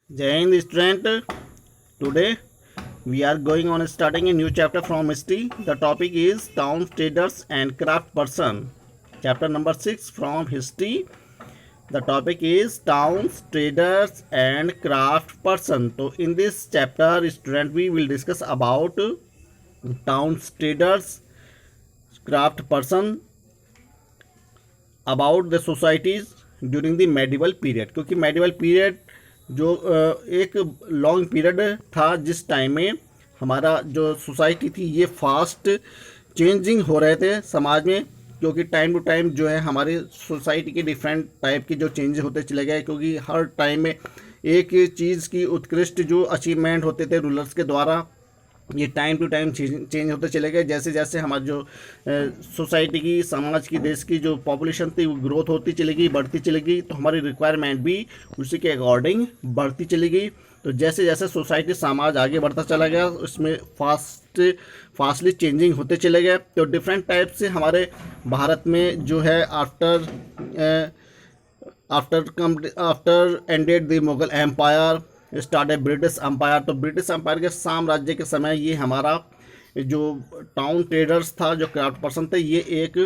Jai Hind student. Today we are going on starting a new chapter from history. The topic is town traders and craft person. Chapter number 6 from history. The topic is towns, traders and craft person. So in this chapter student we will discuss about towns, traders, craft person, about the societies during the medieval period, क्योंकि medieval period जो एक long period था जिस time में हमारा जो society थी ये फास्ट चेंजिंग हो रहे थे समाज में, क्योंकि टाइम टू टाइम जो है हमारी सोसाइटी के डिफरेंट टाइप के जो चेंजेस होते चले गए, क्योंकि हर टाइम में एक चीज़ की उत्कृष्ट जो अचीवमेंट होते थे रूलर्स के द्वारा ये टाइम टू टाइम चेंज होते चले गए। जैसे जैसे हमारी जो सोसाइटी की, समाज की, देश की जो पॉपुलेशन थी वो ग्रोथ होती चली गई, बढ़ती चली गई, तो हमारी रिक्वायरमेंट भी उसी के अकॉर्डिंग बढ़ती चली गई। तो जैसे जैसे सोसाइटी, समाज आगे बढ़ता चला गया उसमें फास्टली चेंजिंग होते चले गए। तो डिफरेंट टाइप से हमारे भारत में जो है after ended the Mughal empire started British empire. तो ब्रिटिश अम्पायर के साम्राज्य के समय ये हमारा जो टाउन ट्रेडर्स था, जो क्राफ्ट पर्सन थे, ये एक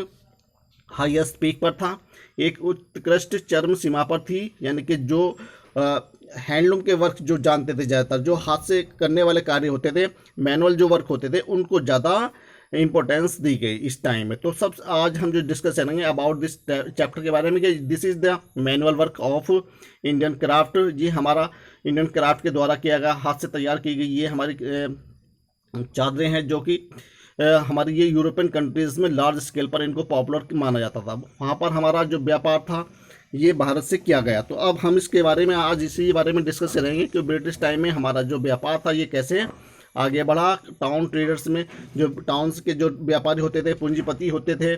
हाईएस्ट पीक पर था, एक उत्कृष्ट चरम सीमा पर थी। यानी कि जो हैंडलूम के वर्क जो जानते थे, ज़्यादातर जो हाथ से करने वाले कार्य होते थे, मैनुअल जो वर्क होते थे, उनको ज़्यादा इंपॉर्टेंस दी गई इस टाइम में। तो सब आज हम जो डिस्कस करेंगे अबाउट दिस चैप्टर के बारे में कि this is the manual work of Indian craft. ये हमारा इंडियन क्राफ्ट के द्वारा किया गया, हाथ से तैयार की गई ये हमारी चादरें हैं, जो कि हमारी ये यूरोपियन कंट्रीज़ में लार्ज स्केल पर इनको पॉपुलर माना जाता था। वहाँ पर हमारा जो व्यापार था ये भारत से किया गया। तो अब हम इसके बारे में आज इसी बारे में डिस्कस करेंगे कि ब्रिटिश टाइम में हमारा जो व्यापार था ये कैसे आगे बढ़ा। टाउन ट्रेडर्स में जो टाउन्स के जो व्यापारी होते थे, पूंजीपति होते थे,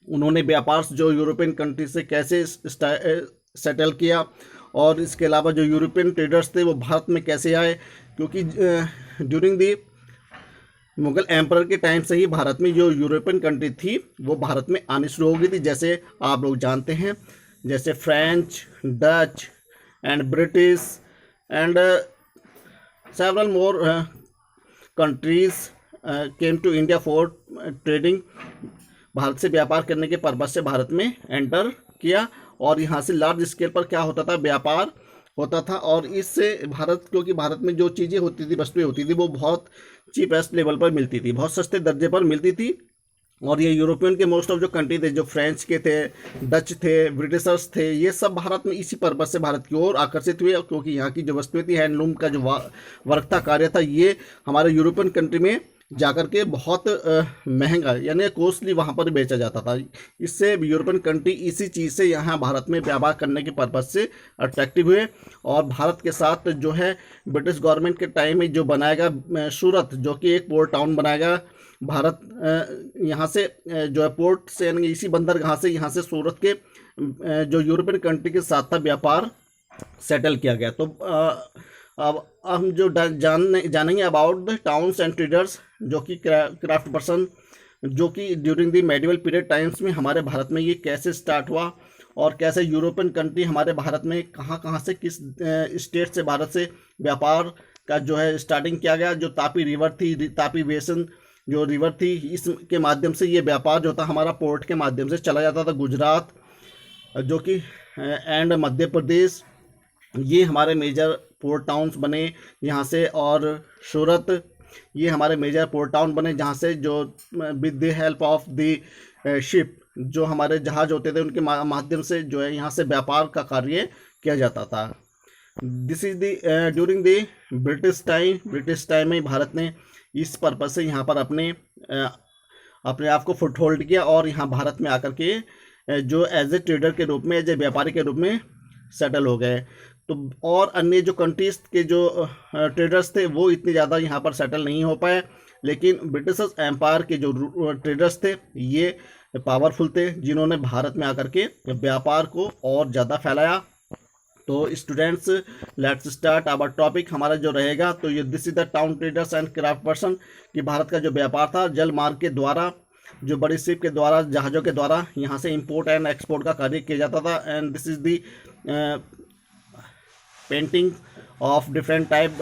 उन्होंने व्यापार जो यूरोपियन कंट्री से कैसे सेटल किया, और इसके अलावा जो यूरोपियन ट्रेडर्स थे वो भारत में कैसे आए, क्योंकि ड्यूरिंग दी मुगल एम्पर के टाइम से ही भारत में जो यूरोपियन कंट्री थी वो भारत में आनी शुरू हो गई थी। जैसे आप लोग जानते हैं, जैसे French, Dutch and British and several more countries came to India for trading. Bharat से व्यापार करने के पर्पज से भारत में एंटर किया, और यहाँ से लार्ज स्केल पर क्या होता था, व्यापार होता था। और इससे भारत, क्योंकि भारत में जो चीज़ें होती थी, वस्तुएं होती थी, वो बहुत चीपेस्ट लेवल पर मिलती थी, बहुत सस्ते दर्जे पर मिलती थी। और ये यूरोपियन के मोस्ट ऑफ जो कंट्री थे, जो फ्रेंच के थे, डच थे, ब्रिटिशर्स थे, ये सब भारत में इसी पर्पज से भारत की ओर आकर्षित हुए, क्योंकि यहाँ की जो वस्तुएं थी, हैंडलूम का जो वर्क था, कार्य था, ये हमारे यूरोपियन कंट्री में जाकर के बहुत महंगा यानी कॉस्टली वहाँ पर बेचा जाता था। इससे यूरोपियन कंट्री इसी चीज़ से यहाँ भारत में व्यापार करने के पर्पज से अट्रैक्टिव हुए। और भारत के साथ जो है ब्रिटिश गवर्नमेंट के टाइम में जो बनाएगा सूरत, जो कि एक पोर्ट टाउन बनाएगा भारत, यहाँ से जो है पोर्ट से, यानी इसी बंदरगाह से यहाँ से सूरत के जो यूरोपियन कंट्री के साथ था व्यापार सेटल किया गया। तो अब हम जो जानेंगे about the towns and traders, जो कि क्राफ्ट पर्सन, जो कि during the medieval period times में हमारे भारत में ये कैसे स्टार्ट हुआ, और कैसे यूरोपियन कंट्री हमारे भारत में कहाँ कहाँ से, किस स्टेट से भारत से व्यापार का जो है स्टार्टिंग किया गया। जो तापी रिवर थी, तापी बेसिन जो रिवर थी, इसके माध्यम से ये व्यापार जो था हमारा पोर्ट के माध्यम से चला जाता था गुजरात, जो कि एंड मध्य प्रदेश, ये हमारे मेजर पोर्ट टाउन्स बने यहाँ से। और सूरत, ये हमारे मेजर पोर्ट टाउन बने जहाँ से जो with the help of the ship, जो हमारे जहाज होते थे, उनके माध्यम से जो है यहाँ से व्यापार का कार्य किया जाता था। This is the during the British time में भारत ने इस पर्पज से यहाँ पर अपने आप को फुट होल्ड किया, और यहाँ भारत में आकर के जो एज ए ट्रेडर के रूप में, एज ए व्यापारी के रूप में सेटल हो गए। तो और अन्य जो कंट्रीज के जो ट्रेडर्स थे वो इतने ज़्यादा यहाँ पर सेटल नहीं हो पाए, लेकिन ब्रिटिश एम्पायर के जो ट्रेडर्स थे ये पावरफुल थे, जिन्होंने भारत में आकर के व्यापार को और ज़्यादा फैलाया। तो students, let's start our topic. हमारा जो रहेगा तो ये this is the town traders and craft person, कि भारत का जो व्यापार था जल मार्ग के द्वारा, जो बड़ी शिप के द्वारा, जहाज़ों के द्वारा यहाँ से इंपोर्ट एंड एक्सपोर्ट का कार्य किया जाता था। And this is the painting of different type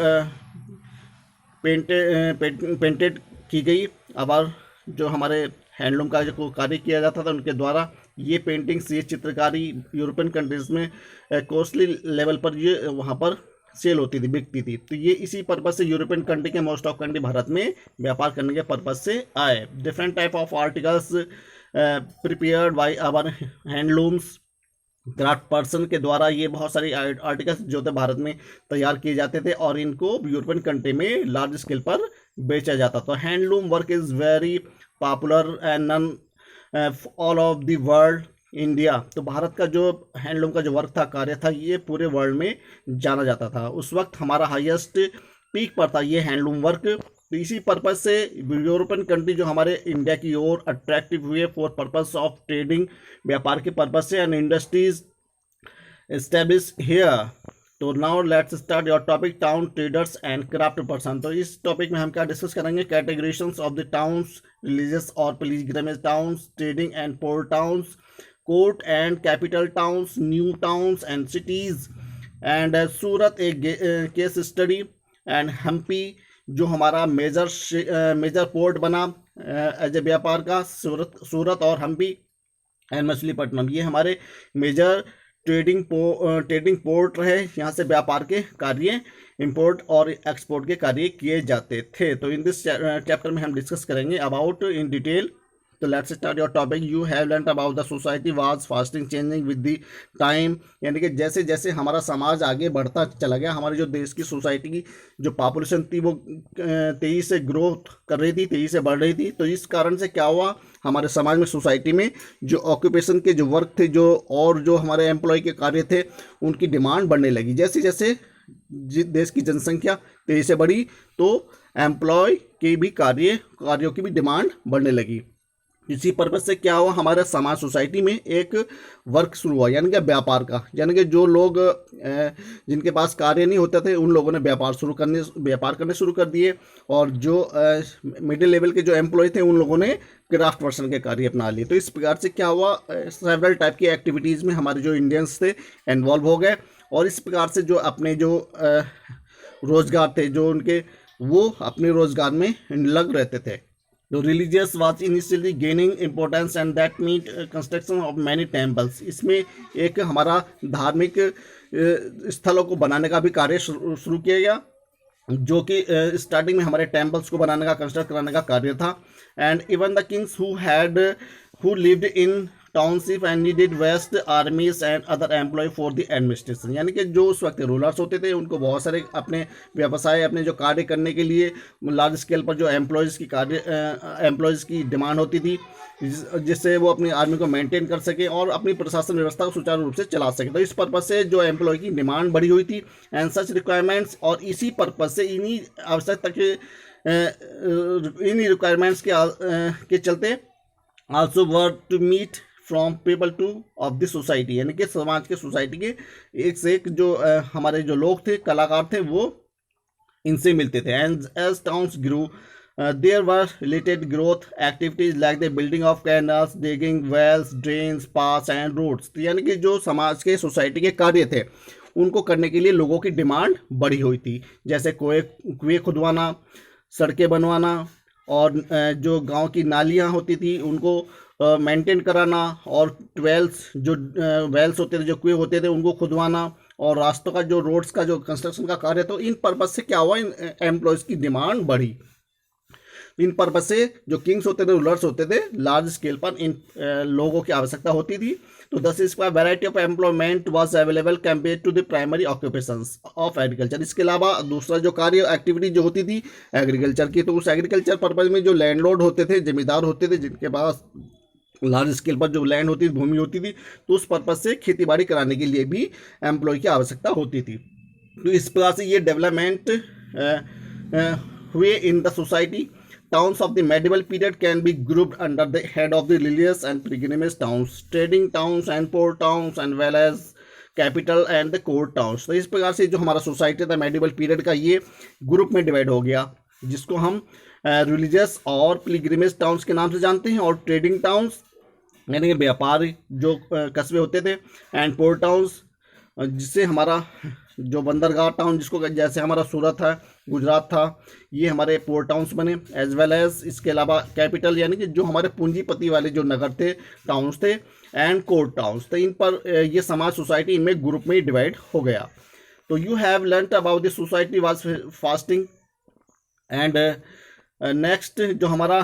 painted की गई। अब जो हमारे हैंडलूम का जो कार्य किया जाता था उनके द्वारा ये पेंटिंग्स, ये चित्रकारी यूरोपियन कंट्रीज़ में कॉस्टली लेवल पर ये वहाँ पर सेल होती थी, बिकती थी। तो ये इसी पर्पज़ से यूरोपियन कंट्री के मोस्ट ऑफ कंट्री भारत में व्यापार करने के पर्पज़ से आए। Different type of articles prepared by our handlooms craft person के द्वारा ये बहुत सारी आर्टिकल्स जो थे भारत में तैयार किए जाते थे और इनको यूरोपियन कंट्री में लार्ज स्केल पर बेचा जाता था। Handloom work is very popular and none all of the world India. तो भारत का जो हैंडलूम का जो वर्क था, कार्य था, ये पूरे वर्ल्ड में जाना जाता था। उस वक्त हमारा हाईएस्ट पीक पर था ये हैंडलूम वर्क। तो इसी पर्पज़ से यूरोपियन कंट्री जो हमारे इंडिया की ओर अट्रैक्टिव हुए फॉर पर्पस ऑफ ट्रेडिंग, व्यापार के पर्पज़ से, एंड इंडस्ट्रीज एस्टेब्लिश हियर। तो now let's start your topic, town traders and craft person. तो इस टॉपिक में हम क्या डिस्कस करेंगे, categories of the towns, religious और pilgrimage towns, trading and port towns, court and capital towns, new towns and cities, and Surat एक case study, and Hampi जो हमारा मेजर पोर्ट बना एज ए व्यापार का, सूरत और हम्पी, एंड मछलीपट्टनम ये हमारे मेजर ट्रेडिंग पोर्ट रहे। यहाँ से व्यापार के कार्य, इंपोर्ट और एक्सपोर्ट के कार्य किए जाते थे। तो इन दिस चैप्टर में हम डिस्कस करेंगे अबाउट इन डिटेल। तो let's start your topic. You have learn about the society was fasting changing with the time. यानी कि जैसे जैसे हमारा समाज आगे बढ़ता चला गया, हमारे जो देश की सोसाइटी की जो पॉपुलेशन थी वो तेजी से ग्रोथ कर रही थी, तेजी से बढ़ रही थी। तो इस कारण से क्या हुआ, हमारे समाज में, सोसाइटी में जो ऑक्यूपेशन के जो वर्क थे, जो हमारे एम्प्लॉय के कार्य थे, उनकी डिमांड बढ़ने लगी। जैसे जैसे देश की जनसंख्या तेजी से बढ़ी तो एम्प्लॉय के भी कार्यों की भी डिमांड बढ़ने लगी। इसी पर्पज से क्या हुआ, हमारे समाज, सोसाइटी में एक वर्क शुरू हुआ, यानी कि व्यापार का। यानी कि जो लोग जिनके पास कार्य नहीं होते थे उन लोगों ने व्यापार करने शुरू कर दिए, और जो मिडिल लेवल के जो एम्प्लॉय थे उन लोगों ने क्राफ्ट पर्सन के कार्य अपना लिए। तो इस प्रकार से क्या हुआ, सेवरल टाइप की एक्टिविटीज़ में हमारे जो इंडियंस थे इन्वॉल्व हो गए, और इस प्रकार से जो अपने जो रोजगार थे जो उनके, वो अपने रोजगार में लग रहते थे। तो religious was initially gaining importance and that meet construction of many temples. इसमें एक हमारा धार्मिक स्थलों को बनाने का भी कार्य शुरू किया गया, जो कि स्टार्टिंग में हमारे टेम्पल्स को बनाने का, कंस्ट्रक्ट कराने का कार्य था। And even the kings who lived in township and needed vast armies and other employ for the administration. यानी कि जो उस वक्त रूलर्स होते थे उनको बहुत सारे अपने व्यवसाय, अपने जो कार्य करने के लिए लार्ज स्केल पर जो एम्प्लॉयज़ की डिमांड होती थी, जिससे वो अपनी आर्मी को मेंटेन कर सके और अपनी प्रशासन व्यवस्था को सुचारू रूप से चला सके। तो इस पर्पज़ से जो एम्प्लॉय की डिमांड बढ़ी हुई थी, एंड सच रिक्वायरमेंट्स, और इसी पर्पज़ से, इन्हीं आवश्यकता के इन्हीं रिक्वायरमेंट्स के चलते also work to meet from people to of the society. यानी कि समाज के, सोसाइटी के एक से एक जो हमारे जो लोग थे, कलाकार थे, वो इनसे मिलते थे। And as towns grew there were related growth activities like the building of canals, digging wells, drains, pass and roads. तो यानी कि जो समाज के, सोसाइटी के कार्य थे उनको करने के लिए लोगों की डिमांड बढ़ी हुई थी, जैसे कुएं खुदवाना, सड़कें बनवाना, और जो गांव की नालियां होती थी उनको मेंटेन कराना, और वेल्स होते थे, जो कुएं होते थे, उनको खुदवाना, और रास्तों का जो रोड्स का जो कंस्ट्रक्शन का कार्य। तो इन पर्पज से क्या हुआ, इन एम्प्लॉयज़ की डिमांड बढ़ी। इन पर्पज से जो किंग्स होते थे, रूलर्स होते थे, लार्ज स्केल पर इन लोगों की आवश्यकता होती थी। तो दस इसका variety of employment was available compare to the primary occupations of agriculture. इसके अलावा दूसरा जो कार्य, एक्टिविटी जो होती थी एग्रीकल्चर की, तो उस एग्रीकल्चर पर्पज में जो लैंडलॉर्ड होते थे, जमींदार होते थे, जिनके पास लार्ज स्केल पर जो लैंड होती थी, भूमि होती थी, तो उस पर्पज से खेती बाड़ी कराने के लिए भी एम्प्लॉय की आवश्यकता होती थी। तो इस प्रकार से ये डेवलपमेंट हुए in the society. Towns of the medieval period can be grouped under the head of the religious and pilgrimage towns, trading towns and port towns, and well as capital and the court towns। तो इस प्रकार से जो हमारा society था medieval period का, ये group में डिवाइड हो गया, जिसको हम रिलीजियस और पिलग्रिमेज टाउन्स के नाम से जानते हैं, और ट्रेडिंग टाउन्स यानी कि व्यापार जो कस्बे होते थे, एंड पोर्ट टाउन्स जिससे हमारा जो बंदरगाह टाउन जिसको जैसे हमारा सूरत है, गुजरात था, ये हमारे पोर्ट टाउन्स बने। एज वेल एज इसके अलावा कैपिटल यानी कि जो हमारे पूंजीपति वाले जो नगर थे, टाउन्स थे, एंड कोर्ट टाउन्स। तो इन पर ये समाज सोसाइटी इनमें ग्रुप में डिवाइड हो गया। तो you have learn about this society was fasting and next जो हमारा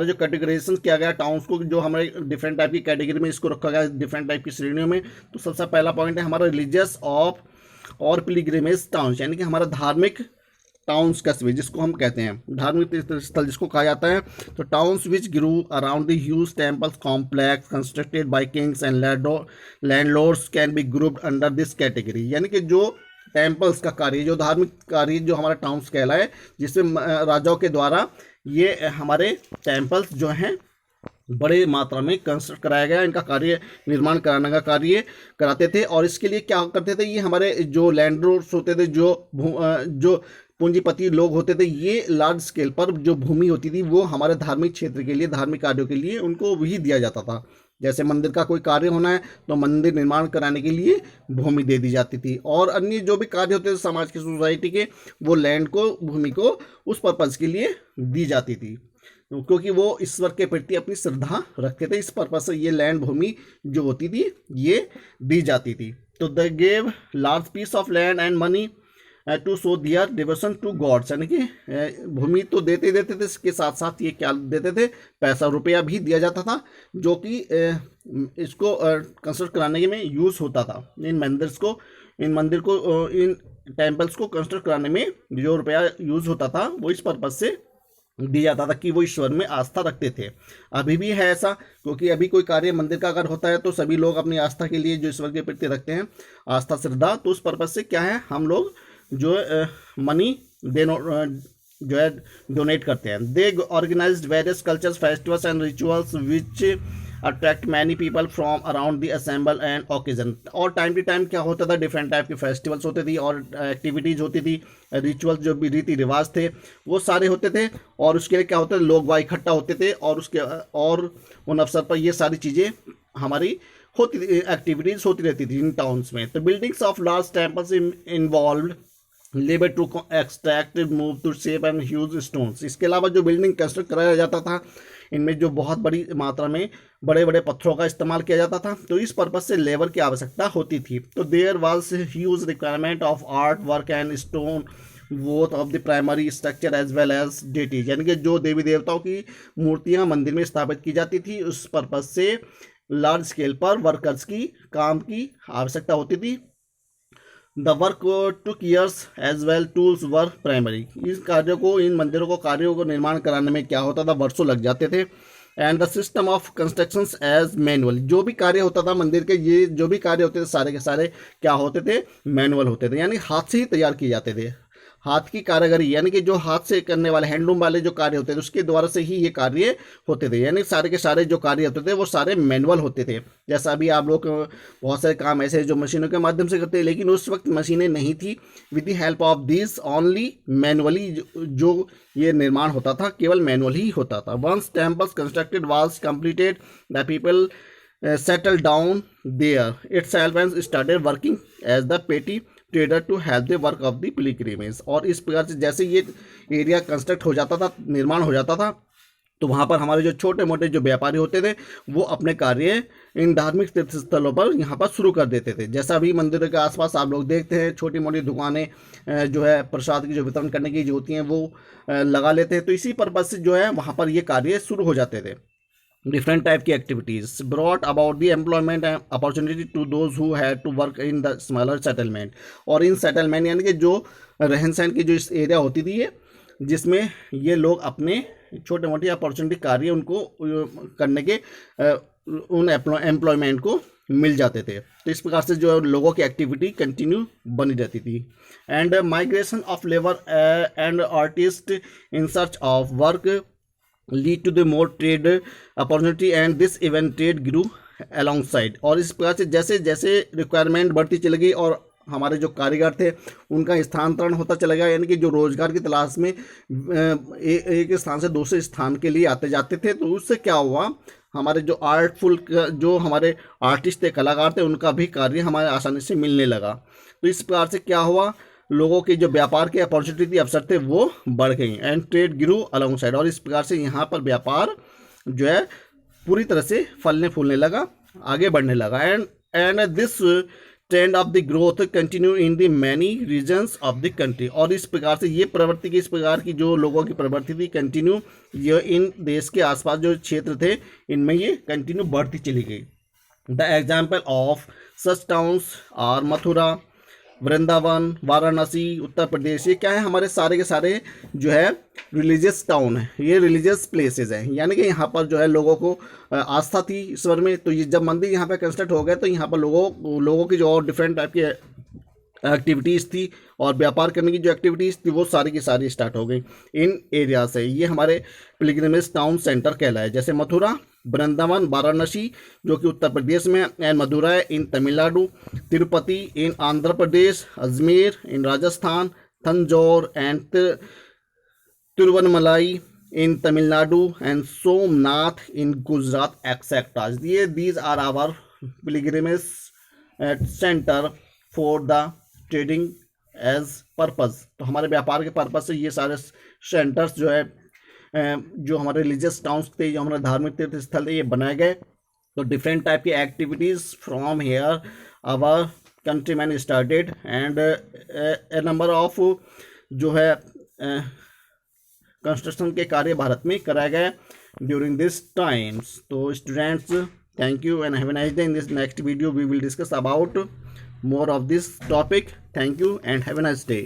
जो कैटेगराइजेशन किया गया टाउन्स को, जो हमारे डिफरेंट टाइप की कैटेगरी में इसको रखा गया, डिफरेंट टाइप की श्रेणियों में। तो सबसे पहला पॉइंट है हमारा रिलीजियस ऑफ और पिलग्रिमेज टाउन्स, यानी कि हमारा धार्मिक टाउन्स कस्बे जिसको हम कहते हैं, धार्मिक स्थल जिसको कहा जाता है। तो towns which grew around the huge temples complex constructed by kings and landlords can be grouped under this category, यानी कि जो टेम्पल्स का कार्य, जो धार्मिक कार्य जो हमारा टाउन्स कहलाए, जिसमें राजाओं के द्वारा ये हमारे टेम्पल्स जो हैं बड़े मात्रा में कंस्ट्रक्ट कराया गया, इनका कार्य निर्माण कराने का कार्य कराते थे। और इसके लिए क्या करते थे, ये हमारे जो लैंडलॉर्ड्स होते थे, जो पूंजीपति लोग होते थे, ये लार्ज स्केल पर जो भूमि होती थी वो हमारे धार्मिक क्षेत्र के लिए, धार्मिक कार्यों के लिए उनको भी दिया जाता था। जैसे मंदिर का कोई कार्य होना है तो मंदिर निर्माण कराने के लिए भूमि दे दी जाती थी, और अन्य जो भी कार्य होते थे समाज की, सोसाइटी के, वो लैंड को, भूमि को उस पर्पज़ के लिए दी जाती थी, क्योंकि वो ईश्वर के प्रति अपनी श्रद्धा रखते थे। इस पर्पज़ से ये लैंड, भूमि जो होती थी ये दी जाती थी। तो they gave large piece of land and money to show their devotion to gods, यानी कि भूमि तो देते थे, इसके साथ साथ ये क्या देते थे, पैसा रुपया भी दिया जाता था, जो कि इसको कंस्ट्रक्ट कराने में यूज़ होता था। इन टेम्पल्स को कंस्ट्रक्ट कराने में जो रुपया यूज़ होता था वो इस पर्पज़ से दिया जाता था कि वो ईश्वर में आस्था रखते थे। अभी भी है ऐसा, क्योंकि अभी कोई कार्य मंदिर का अगर होता है तो सभी लोग अपनी आस्था के लिए जो ईश्वर के प्रति रखते हैं आस्था, श्रद्धा, तो उस पर्पज़ से क्या है, हम लोग जो मनी जो है डोनेट करते हैं। They organized various cultures, festivals and rituals which attract many people from around the assemble and occasion. और टाइम टू टाइम क्या होता था, डिफरेंट टाइप के फेस्टिवल्स होते थी और एक्टिविटीज़ होती थी, रिचुअल्स जो भी रीति रिवाज थे वो सारे होते थे, और उसके लिए क्या होता है, लोग वहाँ इकट्ठा होते थे, और उन अवसर पर ये सारी चीज़ें हमारी एक्टिविटीज़ होती रहती थी इन टाउन्स में। तो buildings of large temples involve labour to extract move to shape and huge stones. इसके अलावा जो बिल्डिंग कंस्ट्रक्ट कराया जाता था, इनमें जो बहुत बड़ी मात्रा में बड़े बड़े पत्थरों का इस्तेमाल किया जाता था, तो इस पर्पज़ से लेबर की आवश्यकता होती थी। तो there was huge requirement of art work and stone both of the primary structure as well as deities, यानी कि जो देवी देवताओं की मूर्तियाँ मंदिर में स्थापित की जाती थी, उस पर्पज़ से लार्ज स्केल पर वर्कर्स की, काम की आवश्यकता होती थी। The work took years as well, tools were primary. इन कार्यों को, इन मंदिरों को, कार्यों को निर्माण कराने में क्या होता था, वर्षों लग जाते थे। And the system of constructions as manual, जो भी कार्य होता था मंदिर के, ये जो भी कार्य होते थे सारे के सारे क्या होते थे, मैनुअल होते थे, यानी हाथ से ही तैयार किए जाते थे। हाथ की कारीगरी, यानी कि जो हाथ से करने वाले, हैंडलूम वाले जो कार्य होते थे उसके द्वारा से ही ये कार्य होते थे, यानी सारे के सारे जो कार्य होते थे वो सारे मैनुअल होते थे। जैसा अभी आप लोग बहुत सारे काम ऐसे जो मशीनों के माध्यम से करते हैं, लेकिन उस वक्त मशीनें नहीं थी। With the help of this only manually जो ये निर्माण होता था, केवल मैनुअल ही होता था। Once temples constructed was completed, the people settled down there itself and started working as the petty trader to help the work of the pilgrimage। और इस प्रकार से जैसे ये एरिया कंस्ट्रक्ट हो जाता था, निर्माण हो जाता था, तो वहाँ पर हमारे जो छोटे मोटे जो व्यापारी होते थे वो अपने कार्य इन धार्मिक तीर्थ स्थलों पर यहाँ पर शुरू कर देते थे। जैसा अभी मंदिरों के आसपास आप लोग देखते हैं छोटी मोटी दुकानें जो है प्रसाद की जो वितरण करने की जो होती हैं वो लगा लेते हैं। तो इसी पर्पज़ से जो है वहाँ पर ये कार्य शुरू हो जाते थे। डिफरेंट टाइप की activities brought about the employment opportunity to those who had to work in the smaller settlement. और इन सेटलमेंट यानी कि जो रहन सहन की जो इस एरिया होती थी ये, जिसमें ये लोग अपने छोटे मोटे अपॉर्चुनिटी कार्य उनको करने के उन एम्प्लॉयमेंट को मिल जाते थे। तो इस प्रकार से जो लोगों की एक्टिविटी कंटिन्यू बनी रहती थी। And migration of labour and artist in search of work lead to the more trade opportunity and this event trade grew alongside। और इस प्रकार से जैसे जैसे रिक्वायरमेंट बढ़ती चली गई और हमारे जो कारीगर थे उनका स्थानांतरण होता चला गया, यानी कि जो रोजगार की तलाश में एक स्थान से दूसरे स्थान के लिए आते जाते थे। तो उससे क्या हुआ, हमारे जो आर्टफुल जो हमारे आर्टिस्ट थे, कलाकार थे, उनका भी कार्य हमारे आसानी से मिलने लगा। तो इस प्रकार से क्या हुआ, लोगों के जो व्यापार के अपॉर्चुनिटी अवसर थे वो बढ़ गई and trade grew alongside. और इस प्रकार से यहाँ पर व्यापार जो है पूरी तरह से फलने फूलने लगा, आगे बढ़ने लगा। And this trend of the growth continue in the many reasons of the country. और इस प्रकार से ये प्रवृत्ति की, इस प्रकार की जो लोगों की प्रवृत्ति थी कंटिन्यू, ये इन देश के आसपास जो क्षेत्र थे इनमें ये कंटिन्यू बढ़ती चली गई। The example of such towns are Mathura, Vrindavan, Varanasi, Uttar Pradesh. ये क्या है, हमारे सारे के सारे जो है रिलीजियस टाउन है, ये रिलीजियस प्लेसेस हैं, यानी कि यहाँ पर जो है लोगों को आस्था थी ईश्वर में। तो ये जब मंदिर यहाँ पे कंस्ट्रक्ट हो गए तो यहाँ पर लोगों की जो और डिफरेंट टाइप की एक्टिविटीज़ थी और व्यापार करने की जो एक्टिविटीज़ थी वो सारी की सारी स्टार्ट हो गई इन एरिया से। ये हमारे पिलग्रिमेज टाउन सेंटर कहलाए, जैसे मथुरा, वृंदावन, वाराणसी जो कि उत्तर प्रदेश में, and Madurai in Tamil Nadu, Tirupati in Andhra Pradesh, Ajmer in Rajasthan, Tanjore and Tiruvannamalai in Tamil Nadu, and Somnath in Gujarat etcetera. ये these are our pilgrimage center for the trading as purpose. तो हमारे व्यापार के पर्पज़ से ये सारे सेंटर्स जो है, जो हमारे रिलीजियस टाउन्स थे, जो हमारे धार्मिक तीर्थ स्थल थे, ये बनाए गए। तो डिफरेंट टाइप की activities from here our countryman started and a number of जो है कंस्ट्रक्शन के कार्य भारत में कराए गए ड्यूरिंग दिस टाइम्स। तो students, thank you and have a nice day. In this next video we will discuss about more of this topic. Thank you and have a nice day.